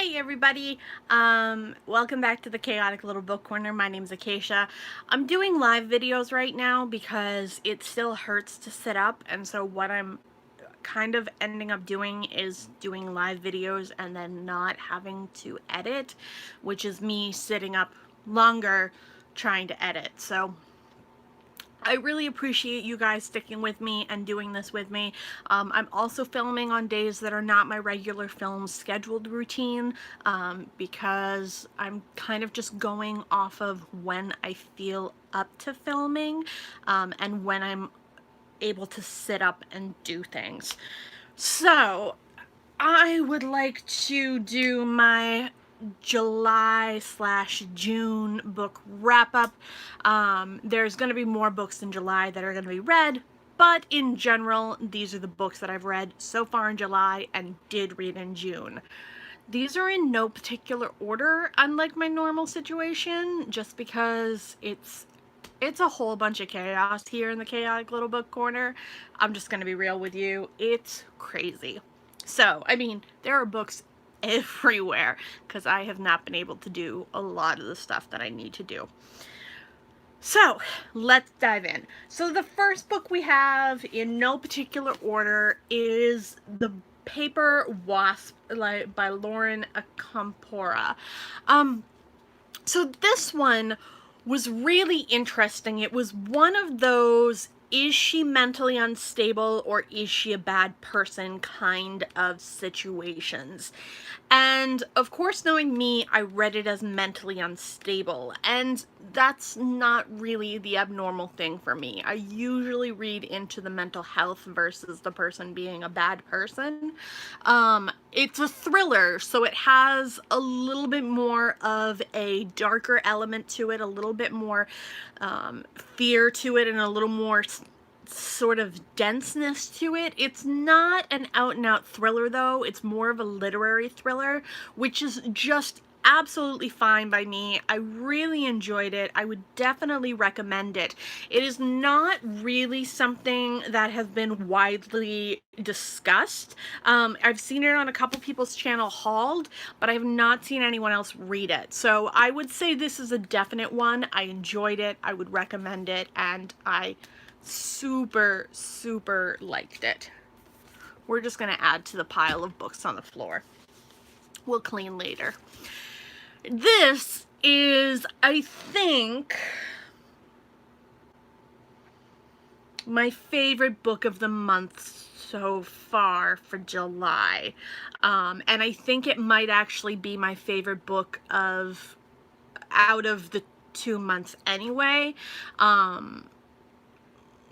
Hey everybody, welcome back to the Chaotic Little Book Corner. My name's Acacia. I'm doing live videos right now because it still hurts to sit up, and so what I'm kind of ending up doing is doing live videos and then not having to edit, which is me sitting up longer trying to edit. So I really appreciate you guys sticking with me and doing this with me. I'm also filming on days that are not my regular film scheduled routine because I'm kind of just going off of when I feel up to filming and when I'm able to sit up and do things. So I would like to do my July/June book wrap up. There's going to be more books in July that are going to be read, but in general, these are the books that I've read so far in July and did read in June. These are in no particular order, unlike my normal situation, just because it's a whole bunch of chaos here in the Chaotic Little Book Corner. I'm just going to be real with you. It's crazy. So, I mean, there are books everywhere because I have not been able to do a lot of the stuff that I need to do. So, let's dive in. So, the first book we have, in no particular order, is The Paper Wasp by Lauren Acampora. So this one was really interesting. It was one of those, is she mentally unstable or is she a bad person kind of situations. And of course, knowing me, I read it as mentally unstable, and that's not really the abnormal thing for me. I usually read into the mental health versus the person being a bad person. It's a thriller, so it has a little bit more of a darker element to it, a little bit more fear to it, and a little more sort of denseness to it. It's not an out-and-out thriller, though. It's more of a literary thriller, which is just absolutely fine by me. I really enjoyed it. I would definitely recommend it. It is not really something that has been widely discussed. I've seen it on a couple people's channel hauled, but I have not seen anyone else read it. So I would say this is a definite one. I enjoyed it. I would recommend it, and I super liked it. We're just gonna add to the pile of books on the floor. We'll clean later. This is, I think, my favorite book of the month so far for July. And I think it might actually be my favorite book of out of the 2 months anyway.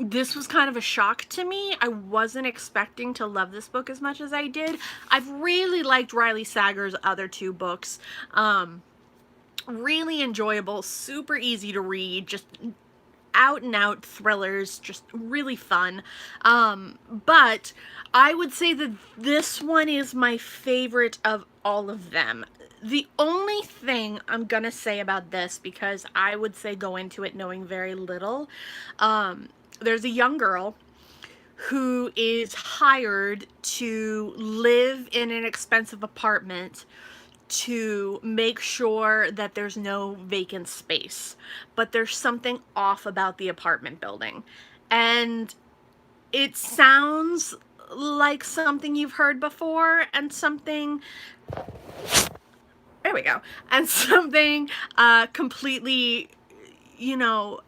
This was kind of a shock to me. I wasn't expecting to love this book as much as I did. I've really liked Riley Sager's other 2 books. Really enjoyable, super easy to read, just out and out thrillers, just really fun. But I would say that this one is my favorite of all of them. The only thing I'm gonna say about this, because I would say go into it knowing very little, there's a young girl who is hired to live in an expensive apartment to make sure that there's no vacant space. But there's something off about the apartment building. And it sounds like something you've heard before, and something, there we go, and something completely, you know,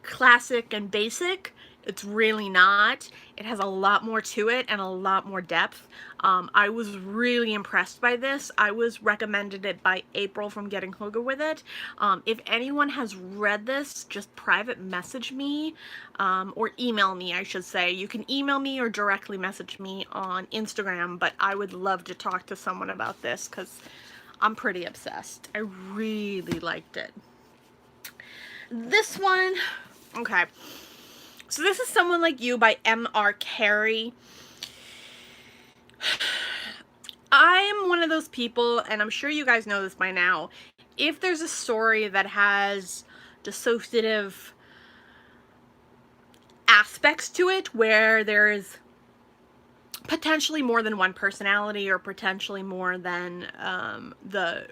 classic and basic. It's really not. It has a lot more to it and a lot more depth. I was really impressed by this. I was recommended it by April from Getting Hooga with It. If anyone has read this, just private message me, or email me, I should say. You can email me or directly message me on Instagram, but I would love to talk to someone about this because I'm pretty obsessed. I really liked it. This one, okay. So this is Someone Like You by M.R. Carey. I am one of those people, and I'm sure you guys know this by now, if there's a story that has dissociative aspects to it, where there is potentially more than one personality, or potentially more than the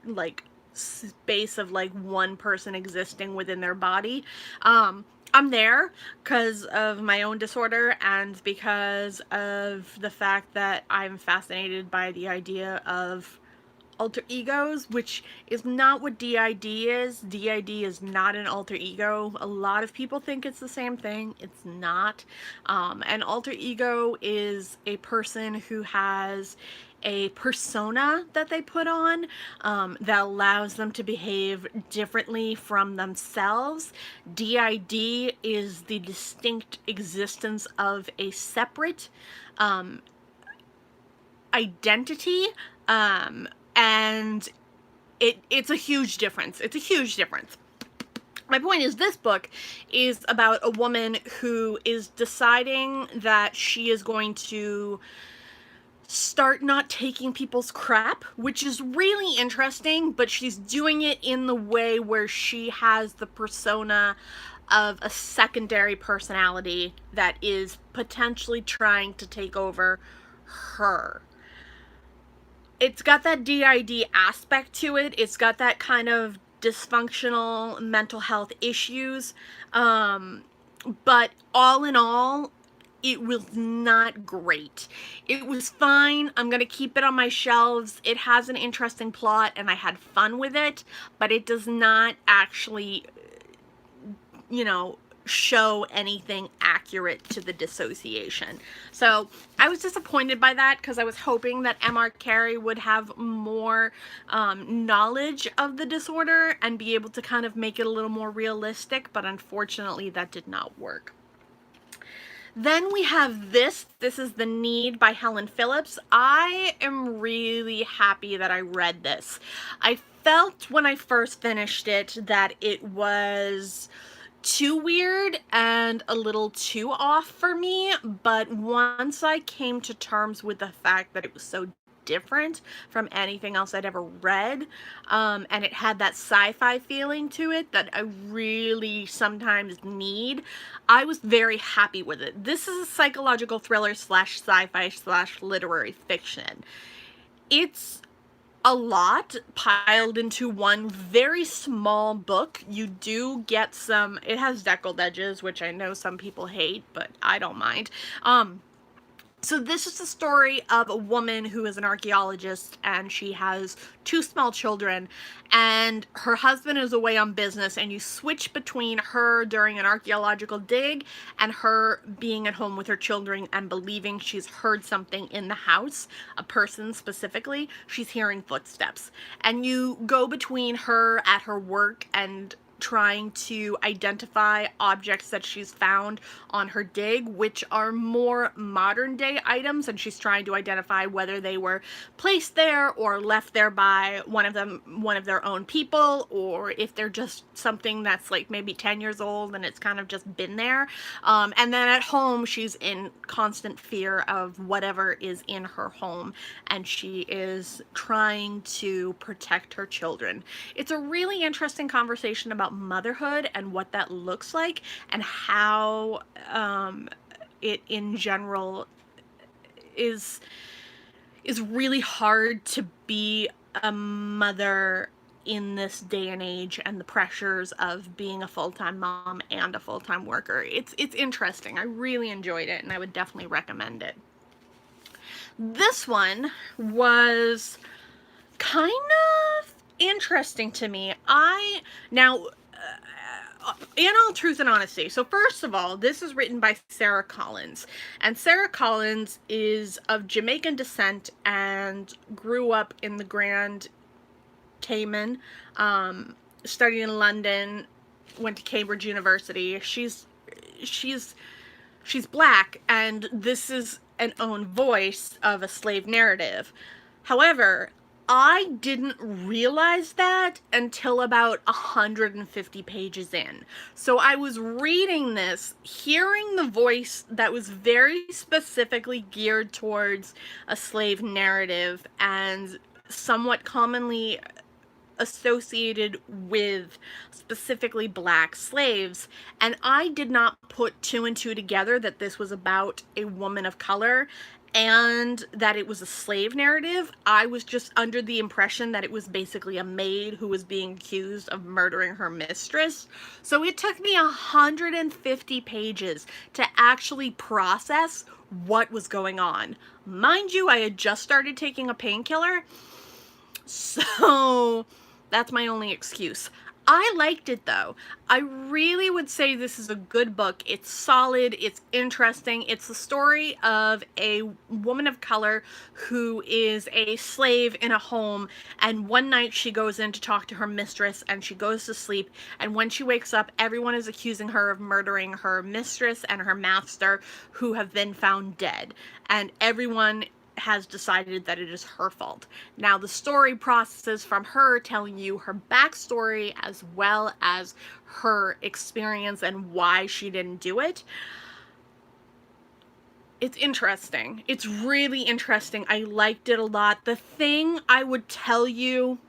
like space of like one person existing within their body. I'm there because of my own disorder and because of the fact that I'm fascinated by the idea of alter egos, which is not what DID is. DID is not an alter ego. A lot of people think it's the same thing. It's not. An alter ego is a person who has a persona that they put on that allows them to behave differently from themselves. DID is the distinct existence of a separate identity, and it's a huge difference. It's a huge difference. My point is, this book is about a woman who is deciding that she is going to start not taking people's crap, which is really interesting, but she's doing it in the way where she has the persona of a secondary personality that is potentially trying to take over her. It's got that DID aspect to it. It's got that kind of dysfunctional mental health issues. But all in all, it was not great. It was fine. I'm going to keep it on my shelves. It has an interesting plot and I had fun with it, but it does not actually, show anything accurate to the dissociation. So I was disappointed by that because I was hoping that M.R. Carey would have more knowledge of the disorder and be able to kind of make it a little more realistic, but unfortunately that did not work. Then we have this. This is The Need by Helen Phillips. I am really happy that I read this. I felt when I first finished it that it was too weird and a little too off for me, but once I came to terms with the fact that it was so different from anything else I'd ever read, and it had that sci-fi feeling to it that I really sometimes need, I was very happy with it. This is a psychological thriller slash sci-fi slash literary fiction. It's a lot piled into one very small book. You do get some, it has deckled edges, which I know some people hate, but I don't mind. So this is the story of a woman who is an archaeologist, and she has 2 small children, and her husband is away on business, and you switch between her during an archaeological dig and her being at home with her children and believing she's heard something in the house, a person specifically. She's hearing footsteps. And you go between her at her work and trying to identify objects that she's found on her dig, which are more modern day items, and she's trying to identify whether they were placed there or left there by one of their own people, or if they're just something that's like maybe 10 years old and it's kind of just been there. And then at home, she's in constant fear of whatever is in her home, and she is trying to protect her children. It's a really interesting conversation about motherhood and what that looks like, and how it in general is really hard to be a mother in this day and age, and the pressures of being a full-time mom and a full-time worker. It's interesting. I really enjoyed it, and I would definitely recommend it. This one was kind of interesting to me. In all truth and honesty, so first of all, this is written by Sarah Collins, and Sarah Collins is of Jamaican descent and grew up in the Grand Cayman, studied in London, went to Cambridge University. She's black, and this is an own voice of a slave narrative. However, I didn't realize that until about 150 pages in. So I was reading this, hearing the voice that was very specifically geared towards a slave narrative and somewhat commonly associated with specifically black slaves, and I did not put 2 and 2 together that this was about a woman of color. and that it was a slave narrative. I was just under the impression that it was basically a maid who was being accused of murdering her mistress. So it took me 150 pages to actually process what was going on. Mind you, I had just started taking a painkiller, so that's my only excuse. I liked it though. I really would say this is a good book. It's solid, it's interesting. It's the story of a woman of color who is a slave in a home, and one night she goes in to talk to her mistress and she goes to sleep, and when she wakes up, everyone is accusing her of murdering her mistress and her master, who have been found dead, and everyone has decided that it is her fault. Now the story processes from her telling you her backstory as well as her experience and why she didn't do it. It's interesting. It's really interesting. I liked it a lot. The thing I would tell you,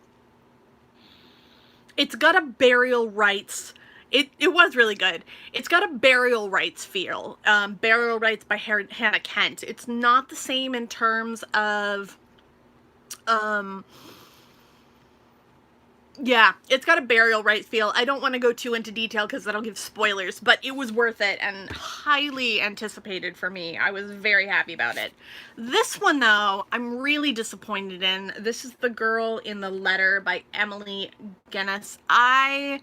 it's got a burial rites. It was really good. It's got a burial rites feel. Burial Rites by Hannah Kent. It's not the same in terms of, yeah, it's got a burial rites feel. I don't want to go too into detail because that'll give spoilers, but it was worth it and highly anticipated for me. I was very happy about it. This one, though, I'm really disappointed in. This is The Girl in the Letter by Emily Guinness. I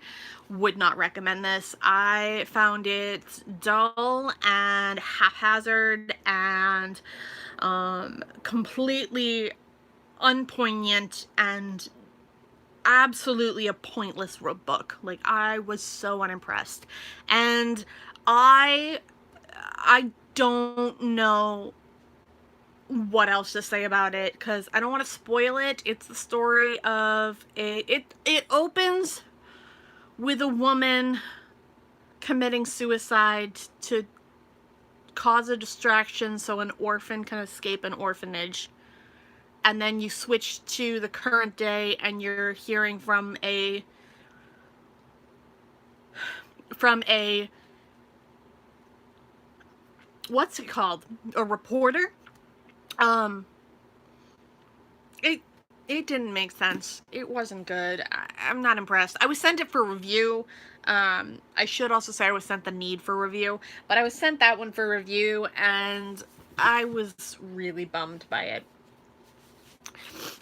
would not recommend this. I found it dull and haphazard and completely unpoignant and absolutely a pointless book. Like, I was so unimpressed, and I don't know what else to say about it because I don't want to spoil it. It's the story of it opens with a woman committing suicide to cause a distraction so an orphan can escape an orphanage. And then you switch to the current day and you're hearing from a what's it called? A reporter? It didn't make sense. It wasn't good. I'm not impressed. I was sent it for review. I should also say I was sent The Need for review, but I was sent that one for review and I was really bummed by it.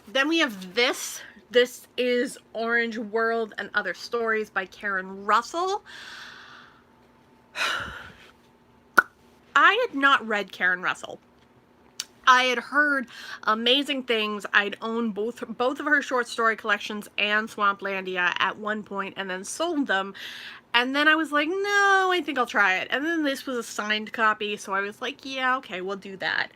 Then we have this. This is Orange World and Other Stories by Karen Russell. I had not read Karen Russell. I had heard amazing things. I'd owned both of her short story collections and Swamplandia at one point and then sold them. And then I was like, no, I think I'll try it. And then this was a signed copy, so I was like, yeah, okay, we'll do that.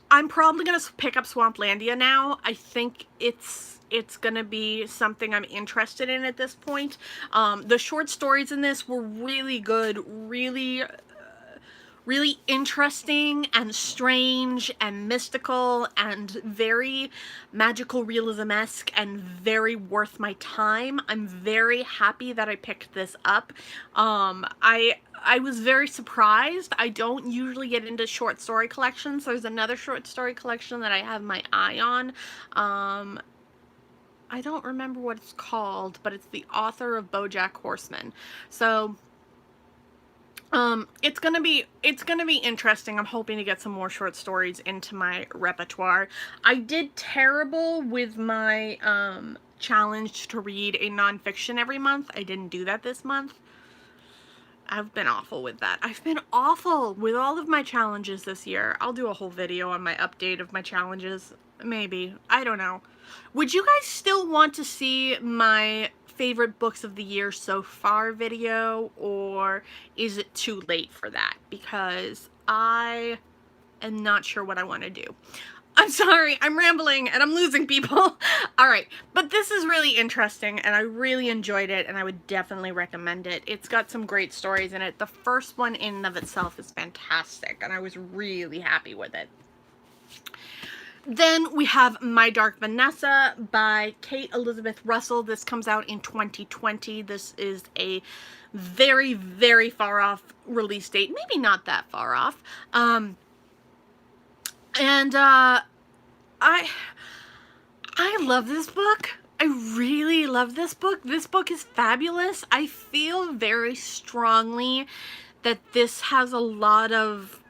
I'm probably going to pick up Swamplandia now. I think it's going to be something I'm interested in at this point. The short stories in this were really good, really interesting and strange and mystical and very magical realism-esque and very worth my time. I'm very happy that I picked this up. I was very surprised. I don't usually get into short story collections. There's another short story collection that I have my eye on. I don't remember what it's called, but it's the author of BoJack Horseman. So it's gonna be interesting. I'm hoping to get some more short stories into my repertoire. I did terrible with my challenge to read a nonfiction every month. I didn't do that this month. I've been awful with that. I've been awful with all of my challenges this year. I'll do a whole video on my update of my challenges. Maybe. I don't know. Would you guys still want to see my favorite books of the year so far video, or is it too late for that? Because I am not sure what I want to do. I'm sorry, I'm rambling and I'm losing people. Alright, but this is really interesting and I really enjoyed it and I would definitely recommend it. It's got some great stories in it. The first one in and of itself is fantastic and I was really happy with it. Then we have My Dark Vanessa by Kate Elizabeth Russell. This comes out in 2020. This is a very, very far off release date. Maybe not that far off. I love this book. I really love this book. This book is fabulous. I feel very strongly that this has a lot of,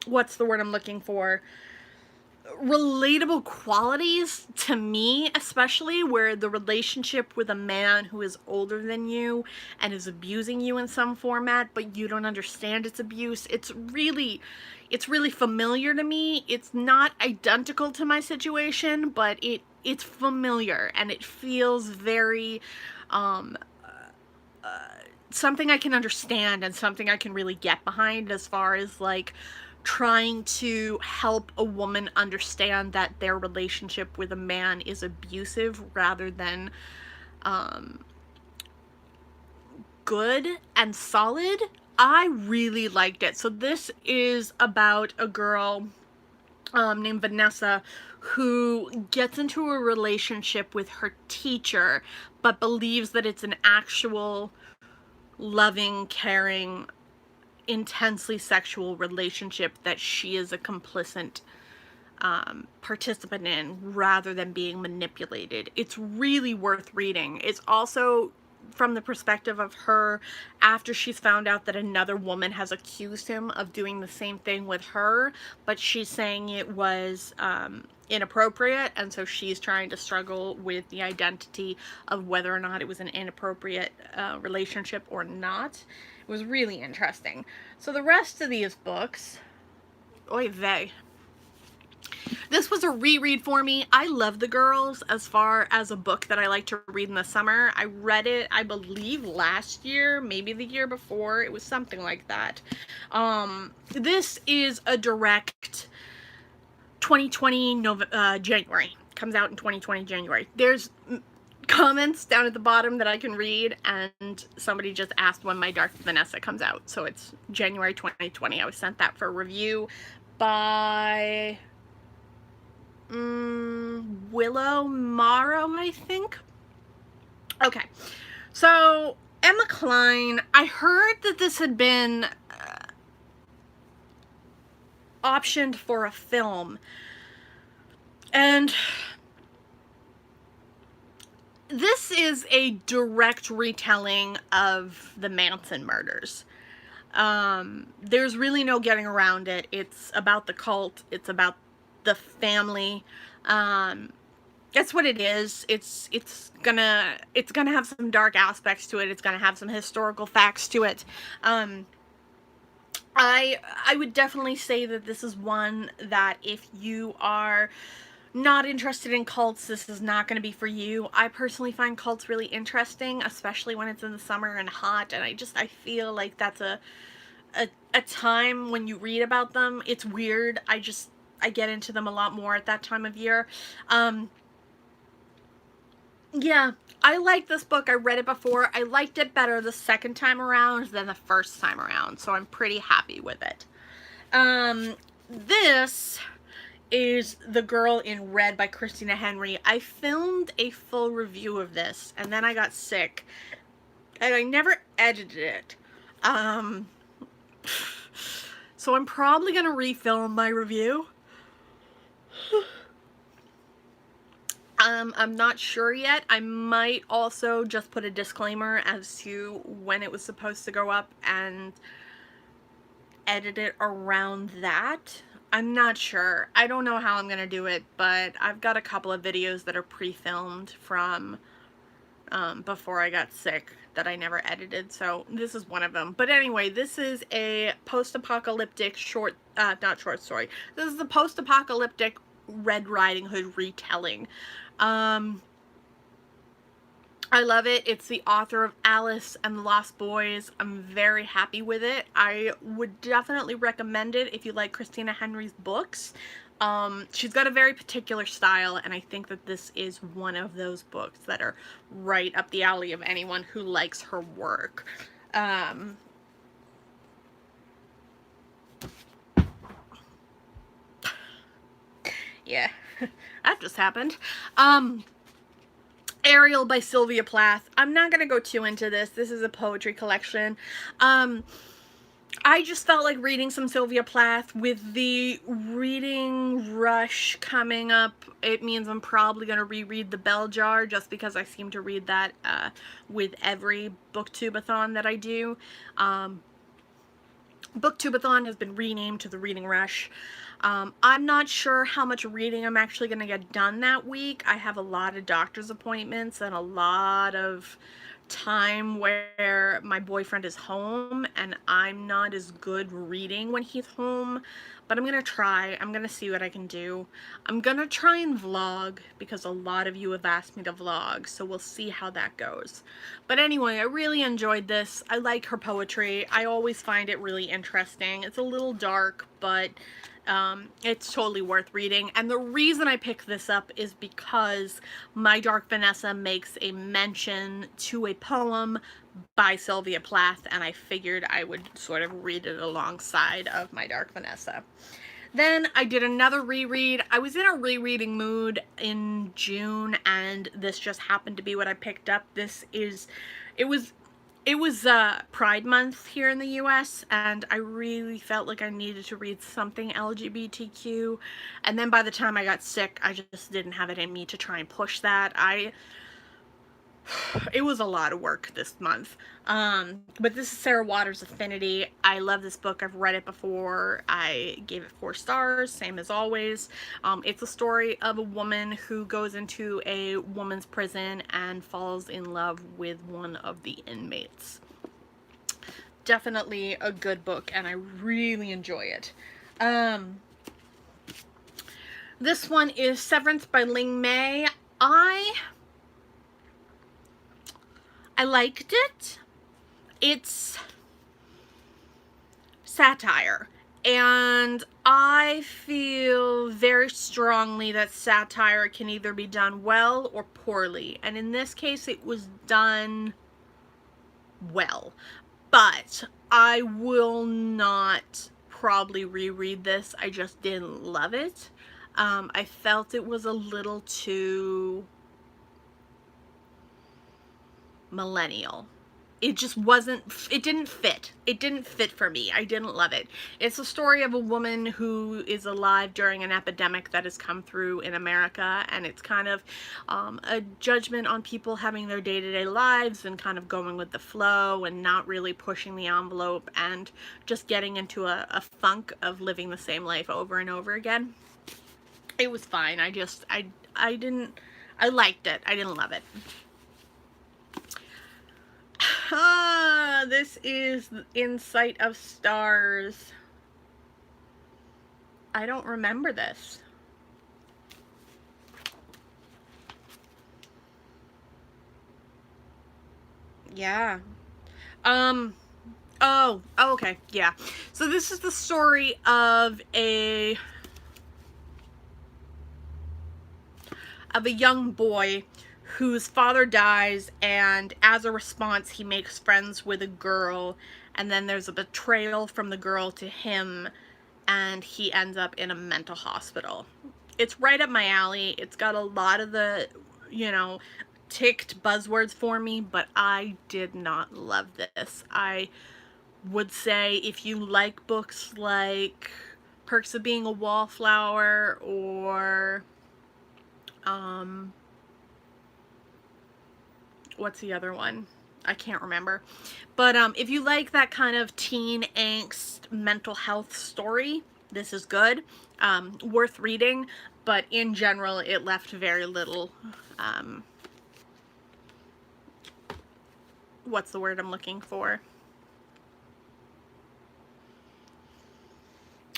what's the word I'm looking for? Relatable qualities to me, especially where the relationship with a man who is older than you and is abusing you in some format, but you don't understand its abuse. It's really familiar to me. It's not identical to my situation, but it's familiar, and it feels very something I can understand and something I can really get behind, as far as like trying to help a woman understand that their relationship with a man is abusive rather than good and solid. I really liked it. So this is about a girl named Vanessa who gets into a relationship with her teacher, but believes that it's an actual loving, caring, intensely sexual relationship that she is a complicit participant in, rather than being manipulated. It's really worth reading. It's also from the perspective of her after she's found out that another woman has accused him of doing the same thing with her, but she's saying it was inappropriate, and so she's trying to struggle with the identity of whether or not it was an inappropriate relationship or not. It was really interesting. So the rest of these books, oy vey. This was a reread for me. I love The Girls as far as a book that I like to read in the summer. I read it, I believe, last year, maybe the year before. It was something like that. This is a direct 2020 January. Comes out in 2020 January. There's comments down at the bottom that I can read, and somebody just asked when My Dark Vanessa comes out. So it's January 2020. I was sent that for review by Willow Morrow, I think. Okay, so Emma Cline, I heard that this had been optioned for a film, and this is a direct retelling of the Manson murders. There's really no getting around it. It's about the cult. It's about the family. That's what it is. It's gonna have some dark aspects to it. It's gonna have some historical facts to it. I would definitely say that this is one that if you are not interested in cults, this is not going to be for you. I personally find cults really interesting, especially when it's in the summer and hot, and I feel like that's a time when you read about them. It's weird. I get into them a lot more at that time of year. Yeah, I like this book. I read it before. I liked it better the second time around than the first time around, so I'm pretty happy with it. This is The Girl in Red by Christina Henry. I filmed a full review of this, and then I got sick, and I never edited it. So I'm probably going to refilm my review. I'm not sure yet. I might also just put a disclaimer as to when it was supposed to go up and edit it around that. I'm not sure. I don't know how I'm going to do it, but I've got a couple of videos that are pre-filmed from before I got sick that I never edited, so this is one of them. But anyway, this is a post-apocalyptic not short story. This is the post-apocalyptic Red Riding Hood retelling. I love it. It's the author of Alice and the Lost Boys. I'm very happy with it. I would definitely recommend it if you like Christina Henry's books. She's got a very particular style, and I think that this is one of those books that are right up the alley of anyone who likes her work. Yeah, that just happened. Ariel by Sylvia Plath. I'm not going to go too into this. This is a poetry collection. I just felt like reading some Sylvia Plath. With the reading rush coming up, it means I'm probably going to reread The Bell Jar, just because I seem to read that with every booktubeathon that I do. Booktubeathon has been renamed to the Reading Rush. I'm not sure how much reading I'm actually going to get done that week. I have a lot of doctor's appointments and a lot of time where my boyfriend is home and I'm not as good reading when he's home, but I'm gonna try. I'm gonna see what I can do. I'm gonna try and vlog because a lot of you have asked me to vlog, so we'll see how that goes. But anyway, I really enjoyed this. I like her poetry. I always find it really interesting. It's a little dark, but it's totally worth reading. And the reason I picked this up is because My Dark Vanessa makes a mention to a poem by Sylvia Plath, and I figured I would sort of read it alongside of My Dark Vanessa. Then I did another reread. I was in a rereading mood in June, and this just happened to be what I picked up. It was Pride Month here in the US, and I really felt like I needed to read something LGBTQ, and then by the time I got sick, I just didn't have it in me to try and push that. It was a lot of work this month. But this is Sarah Waters' Affinity. I love this book. I've read it before. I gave it 4 stars, same as always. It's a story of a woman who goes into a woman's prison and falls in love with one of the inmates. Definitely a good book, and I really enjoy it. This one is Severance by Ling Mei. I liked it. It's satire, and I feel very strongly that satire can either be done well or poorly, and in this case it was done well. But I will not probably reread this. I just didn't love it. I felt it was a little too millennial. It just wasn't, it didn't fit. It didn't fit for me. I didn't love it. It's a story of a woman who is alive during an epidemic that has come through in America, and it's kind of a judgment on people having their day-to-day lives and kind of going with the flow and not really pushing the envelope and just getting into a funk of living the same life over and over again. It was fine. I liked it. I didn't love it. This is In Sight of Stars. I don't remember this. Yeah. Oh, okay, yeah. So this is the story of a young boy whose father dies, and as a response he makes friends with a girl, and then there's a betrayal from the girl to him, and he ends up in a mental hospital. It's right up my alley. It's got a lot of the, you know, ticked buzzwords for me, but I did not love this. I would say if you like books like Perks of Being a Wallflower or what's the other one? I can't remember. But if you like that kind of teen angst, mental health story, this is good. Worth reading, but in general, it left very little, what's the word I'm looking for?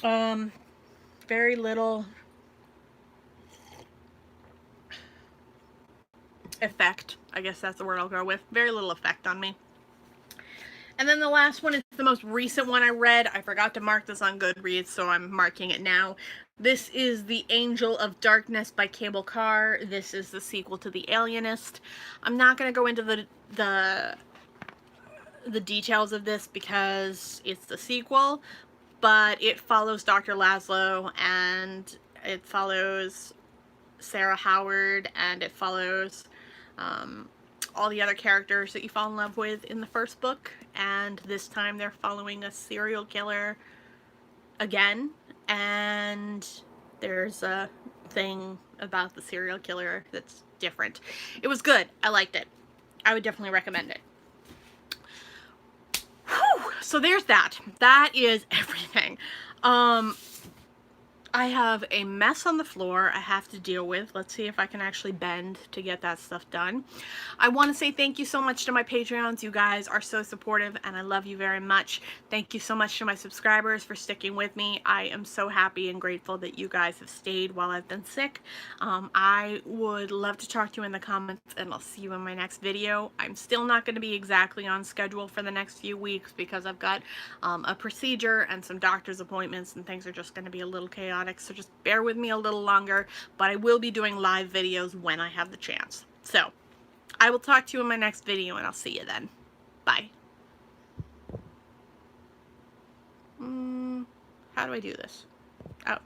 Very little effect. I guess that's the word I'll go with. Very little effect on me. And then the last one is the most recent one I read. I forgot to mark this on Goodreads, so I'm marking it now. This is The Angel of Darkness by Cable Carr. This is the sequel to The Alienist. I'm not going to go into the details of this because it's the sequel, but it follows Dr. Laszlo, and It follows Sarah Howard, and it follows all the other characters that you fall in love with in the first book, and this time they're following a serial killer again, and there's a thing about the serial killer that's different. It was good. I liked it. I would definitely recommend it. Whew. So there's that. That is everything. I have a mess on the floor I have to deal with. Let's see if I can actually bend to get that stuff done. I want to say thank you so much to my Patreons. You guys are so supportive and I love you very much. Thank you so much to my subscribers for sticking with me. I am so happy and grateful that you guys have stayed while I've been sick. I would love to talk to you in the comments, and I'll see you in my next video. I'm still not going to be exactly on schedule for the next few weeks because I've got a procedure and some doctor's appointments, and things are just going to be a little chaotic, so just bear with me a little longer, but I will be doing live videos when I have the chance. So I will talk to you in my next video, and I'll see you then. Bye. How do I do this? Oh.